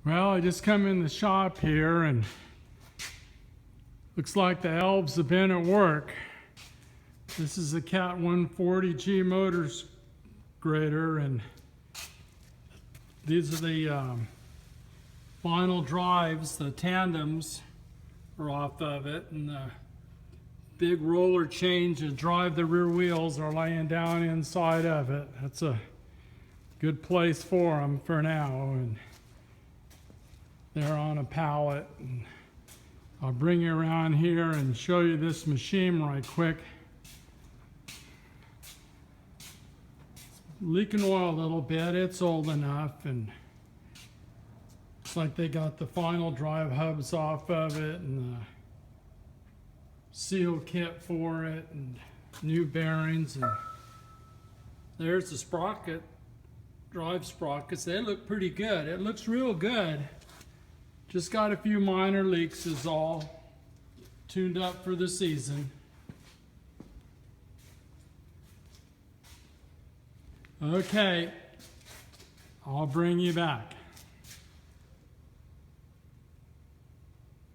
Well, I just come in the shop here and looks like the elves have been at work. This is a Cat 140G motors grader, and these are the final drives. The tandems are off of it, and the big roller chains that drive the rear wheels are laying down inside of it. That's a good place for them for now, and they're on a pallet. And I'll bring you around here and show you this machine right quick. It's leaking oil a little bit. It's old enough, and looks like they got the final drive hubs off of it and the seal kit for it and new bearings. And there's the sprocket, drive sprockets. They look pretty good. It looks real good. Just got a few minor leaks is all. Tuned up for the season. Okay, I'll bring you back.